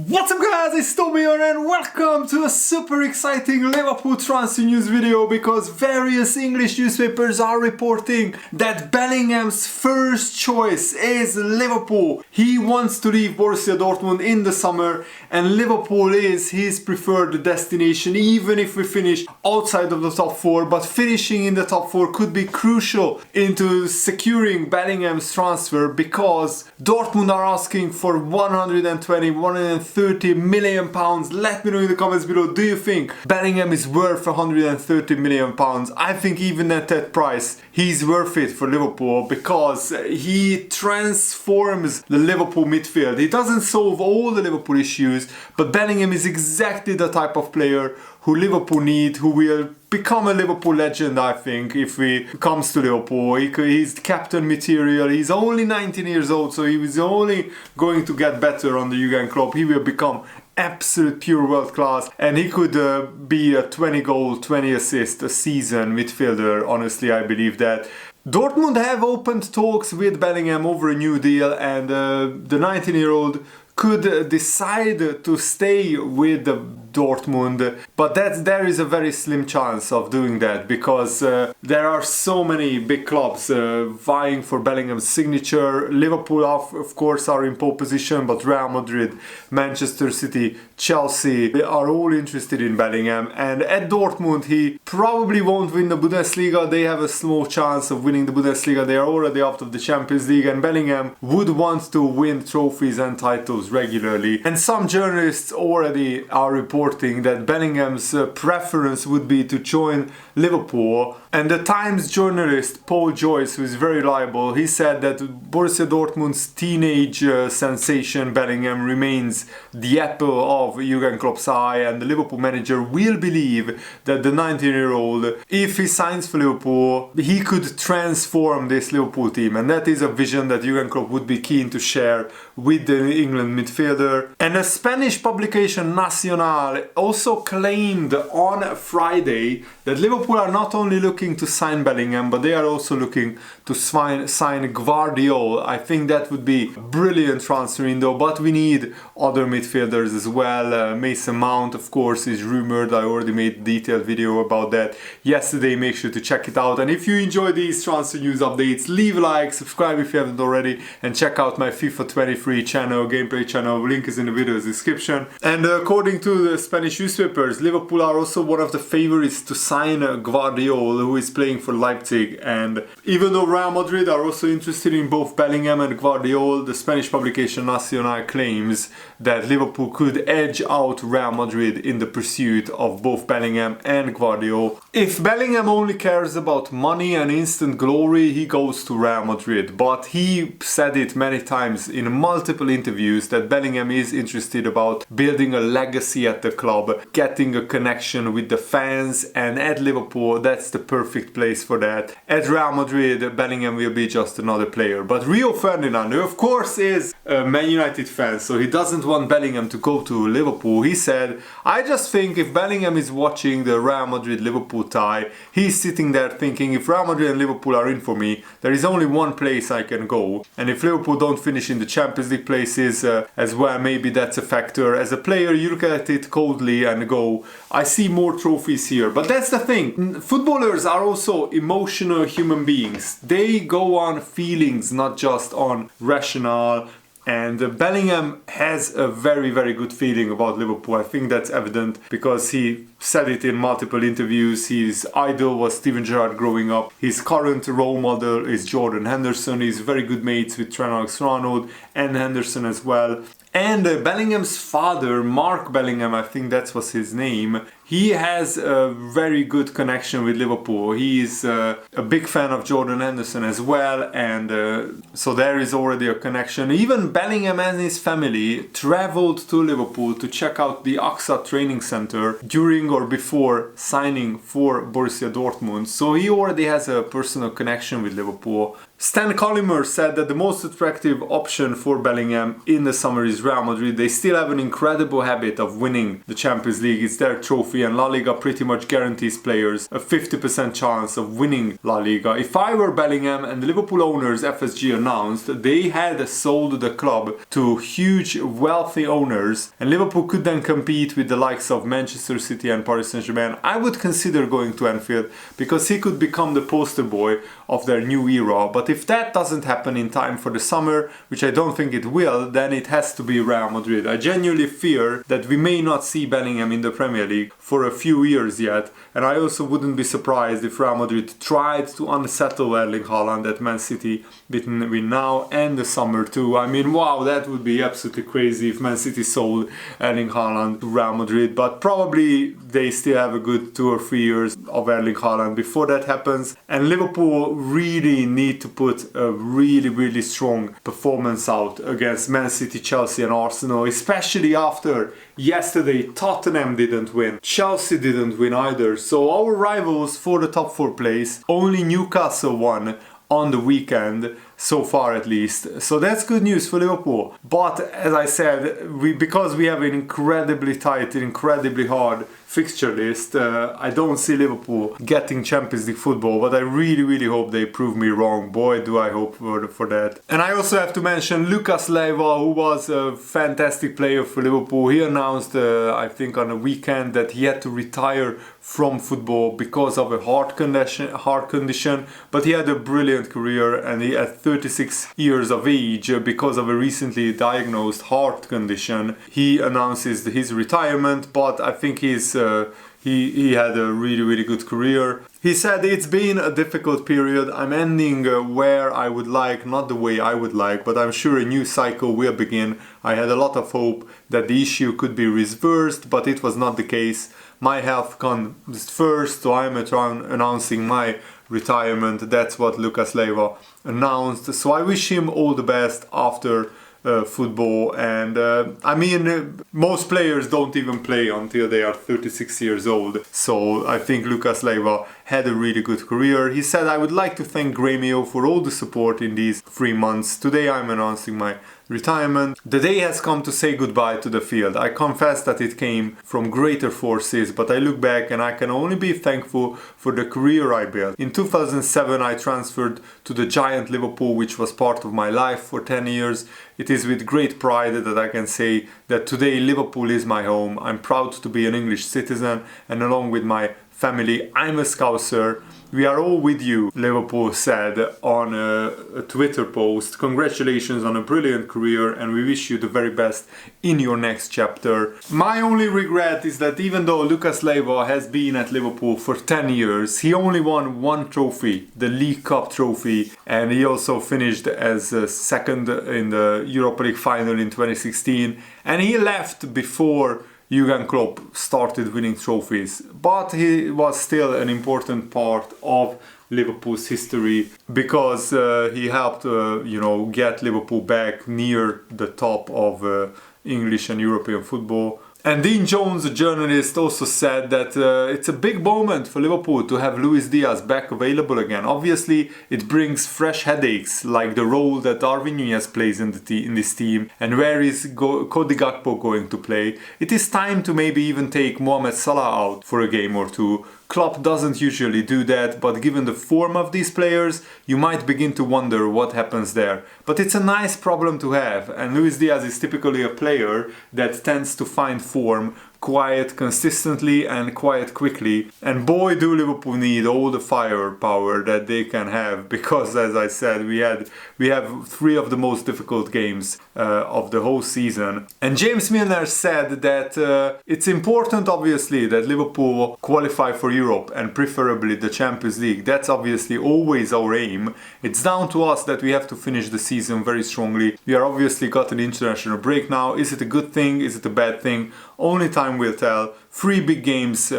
What's up guys, it's Tommy here and welcome to a super exciting Liverpool transfer news video because various English newspapers are reporting that Bellingham's first choice is Liverpool. He wants to leave Borussia Dortmund in the summer and Liverpool is his preferred destination even if we finish outside of the top 4, but finishing in the top 4 could be crucial into securing Bellingham's transfer because Dortmund are asking for 130 million pounds. Let me know in the comments below, do you think Bellingham is worth 130 million pounds? I think even at that price he's worth it for Liverpool because he transforms the Liverpool midfield. He doesn't solve all the Liverpool issues, but Bellingham is exactly the type of player who Liverpool need, who will become a Liverpool legend, I think, if he comes to Liverpool. He's captain material, he's only 19 years old, so he's only going to get better under Jurgen Klopp. He will become absolute pure world class and he could be a 20 goal, 20 assist a season midfielder. Honestly, I believe that. Dortmund have opened talks with Bellingham over a new deal and the 19-year-old could decide to stay with Dortmund, but there is a very slim chance of doing that because there are so many big clubs vying for Bellingham's signature. Liverpool of course are in pole position, but Real Madrid, Manchester City, Chelsea, they are all interested in Bellingham, and at Dortmund he probably won't win the Bundesliga. They have a small chance of winning the Bundesliga. They are already out of the Champions League and Bellingham would want to win trophies and titles regularly, and some journalists already are reporting that Bellingham's preference would be to join Liverpool. And the Times journalist Paul Joyce, who is very reliable, he said that Borussia Dortmund's teenage sensation Bellingham remains the apple of Jurgen Klopp's eye, and the Liverpool manager will believe that the 19-year-old, if he signs for Liverpool, he could transform this Liverpool team, and that is a vision that Jurgen Klopp would be keen to share with the England midfielder. And a Spanish publication, Nacional, also claimed on Friday that Liverpool are not only looking to sign Bellingham, but they are also looking to sign Gvardiol. I think that would be a brilliant transfer window, but we need other midfielders as well. Mason Mount, of course, is rumored. I already made a detailed video about that yesterday. Make sure to check it out. And if you enjoy these transfer news updates, leave a like, subscribe if you haven't already, and check out my FIFA 23 channel, gameplay channel. Link is in the video description. And according to the Spanish newspapers, Liverpool are also one of the favorites to sign Gvardiol, who is playing for Leipzig. And even though Real Madrid are also interested in both Bellingham and Gvardiol, the Spanish publication Nacional claims that Liverpool could edge out Real Madrid in the pursuit of both Bellingham and Gvardiol. If Bellingham only cares about money and instant glory, he goes to Real Madrid. But he said it many times in multiple interviews that Bellingham is interested about building a legacy at the club, getting a connection with the fans, and at Liverpool that's the perfect place for that. At Real Madrid, Bellingham will be just another player. But Rio Ferdinand, who of course is a Man United fan, so he doesn't want Bellingham to go to Liverpool, he said, I just think if Bellingham is watching the Real Madrid-Liverpool tie, he's sitting there thinking, if Real Madrid and Liverpool are in for me, there is only one place I can go, and if Liverpool don't finish in the Champions League places as well, maybe that's a factor. As a player, you look at it coldly and go, I see more trophies here. But that's the thing, footballers are also emotional human beings. They go on feelings, not just on rationale. And Bellingham has a very, very good feeling about Liverpool. I think that's evident because he said it in multiple interviews. His idol was Steven Gerrard growing up. His current role model is Jordan Henderson. He's very good mates with Trent Alexander-Arnold and Henderson as well. And Bellingham's father, Mark Bellingham, I think that was his name, he has a very good connection with Liverpool. He is a big fan of Jordan Henderson as well, and so there is already a connection. Even Bellingham and his family traveled to Liverpool to check out the AXA training center during or before signing for Borussia Dortmund. So he already has a personal connection with Liverpool. Stan Collymore said that the most attractive option for Bellingham in the summer is Real Madrid. They still have an incredible habit of winning the Champions League. It's their trophy, and La Liga pretty much guarantees players a 50% chance of winning La Liga. If I were Bellingham and the Liverpool owners, FSG, announced they had sold the club to huge wealthy owners and Liverpool could then compete with the likes of Manchester City and Paris Saint-Germain, I would consider going to Anfield because he could become the poster boy of their new era. But if that doesn't happen in time for the summer, which I don't think it will, then it has to be Real Madrid. I genuinely fear that we may not see Bellingham in the Premier League for a few years yet, and I also wouldn't be surprised if Real Madrid tried to unsettle Erling Haaland at Man City between now and the summer too. I mean, wow, that would be absolutely crazy if Man City sold Erling Haaland to Real Madrid, but probably they still have a good 2 or 3 years of Erling Haaland before that happens, and Liverpool really need to put a really strong performance out against Man City, Chelsea and Arsenal, especially after yesterday Tottenham didn't win, Chelsea didn't win either. So our rivals for the top 4 place, only Newcastle won on the weekend, so far at least. So that's good news for Liverpool. But as I said, because we have an incredibly tight, incredibly hard fixture list, I don't see Liverpool getting Champions League football, but I really hope they prove me wrong. Boy, do I hope for that. And I also have to mention Lucas Leiva, who was a fantastic player for Liverpool. He announced, I think on the weekend, that he had to retire from football because of a heart condition, but he had a brilliant career, and he at 36 years of age, because of a recently diagnosed heart condition, he announces his retirement. But I think he had a really good career. He said, it's been a difficult period. I'm ending where I would like, not the way I would like, but I'm sure a new cycle will begin. I had a lot of hope that the issue could be reversed, but it was not the case. My health comes first, so I'm announcing my retirement. That's what Lucas Leiva announced. So I wish him all the best after football, and I mean, most players don't even play until they are 36 years old, so I think Lucas Leiva had a really good career. He said, I would like to thank Grêmio for all the support in these 3 months. Today I'm announcing my retirement. The day has come to say goodbye to the field. I confess that it came from greater forces, but I look back and I can only be thankful for the career I built. In 2007 I transferred to the giant Liverpool, which was part of my life for 10 years. It is with great pride that I can say that today Liverpool is my home. I'm proud to be an English citizen, and along with my family, I'm a Scouser. We are all with you, Liverpool said on a Twitter post. Congratulations on a brilliant career, and we wish you the very best in your next chapter. My only regret is that even though Lucas Leiva has been at Liverpool for 10 years, he only won 1 trophy, the League Cup trophy, and he also finished as second in the Europa League final in 2016, and he left before Jurgen Klopp started winning trophies, but he was still an important part of Liverpool's history because he helped, get Liverpool back near the top of English and European football. And Dean Jones, a journalist, also said that it's a big moment for Liverpool to have Luis Diaz back available again. Obviously, it brings fresh headaches, like the role that Darwin Núñez plays in this team, and where is Cody Gakpo going to play. It is time to maybe even take Mohamed Salah out for a game or two. Klopp doesn't usually do that, but given the form of these players, you might begin to wonder what happens there. But it's a nice problem to have, and Luis Diaz is typically a player that tends to find form quite consistently and quite quickly, and boy do Liverpool need all the firepower that they can have, because as I said, we have 3 of the most difficult games of the whole season. And James Milner said that it's important obviously that Liverpool qualify for Europe and preferably the Champions League. That's obviously always our aim. It's down to us that we have to finish the season very strongly. We are obviously got an international break now. Is it a good thing? Is it a bad thing? Only time will tell. 3 big games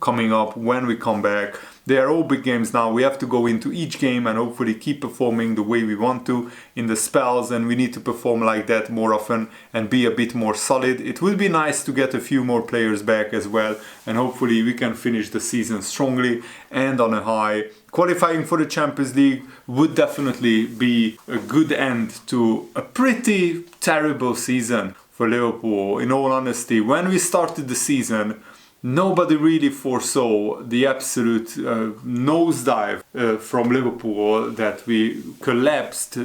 coming up when we come back. They are all big games now. We have to go into each game and hopefully keep performing the way we want to in the spells, and we need to perform like that more often and be a bit more solid. It would be nice to get a few more players back as well, and hopefully we can finish the season strongly and on a high. Qualifying for the Champions League would definitely be a good end to a pretty terrible season for Liverpool. In all honesty, when we started the season, nobody really foresaw the absolute nosedive from Liverpool, that we collapsed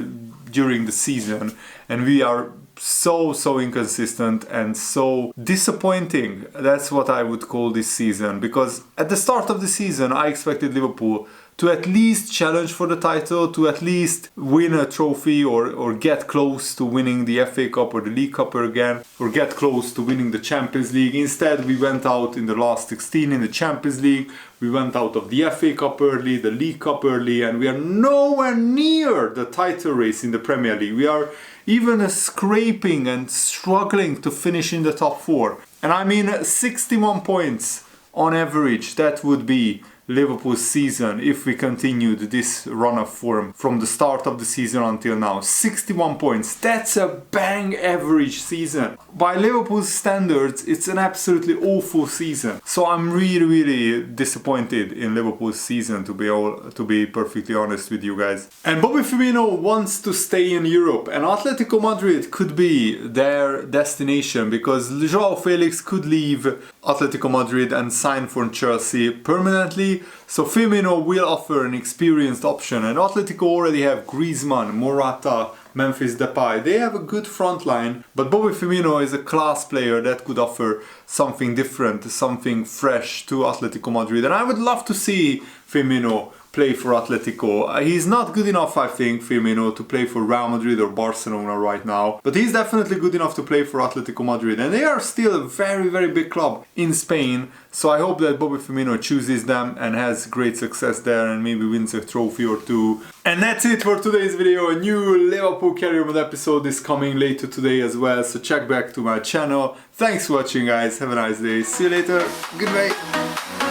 during the season, and we are so inconsistent and so disappointing. That's what I would call this season, because at the start of the season I expected Liverpool to at least challenge for the title, to at least win a trophy or get close to winning the FA Cup or the League Cup again, or get close to winning the Champions League. Instead, we went out in the last 16 in the Champions League, we went out of the FA Cup early, the League Cup early, and we are nowhere near the title race in the Premier League. We are even scraping and struggling to finish in the top 4. And I mean 61 points on average, that would be Liverpool's season if we continued this run of form from the start of the season until now. 61 points, that's a bang average season. By Liverpool's standards, it's an absolutely awful season. So I'm really disappointed in Liverpool's season, to be perfectly honest with you guys. And Bobby Firmino wants to stay in Europe, and Atletico Madrid could be their destination, because João Felix could leave Atletico Madrid and sign for Chelsea permanently. So Firmino will offer an experienced option, and Atletico already have Griezmann, Morata, Memphis Depay. They have a good front line, but Bobby Firmino is a class player that could offer something different, something fresh to Atletico Madrid, and I would love to see Firmino play for Atletico. He's not good enough, I think, Firmino, to play for Real Madrid or Barcelona right now, but he's definitely good enough to play for Atletico Madrid, and they are still a very big club in Spain. So I hope that Bobby Firmino chooses them and has great success there and maybe wins a trophy or two. And that's it for today's video. A new Liverpool Career Mode episode is coming later today as well, so check back to my channel. Thanks for watching, guys. Have a nice day. See you later. Goodbye.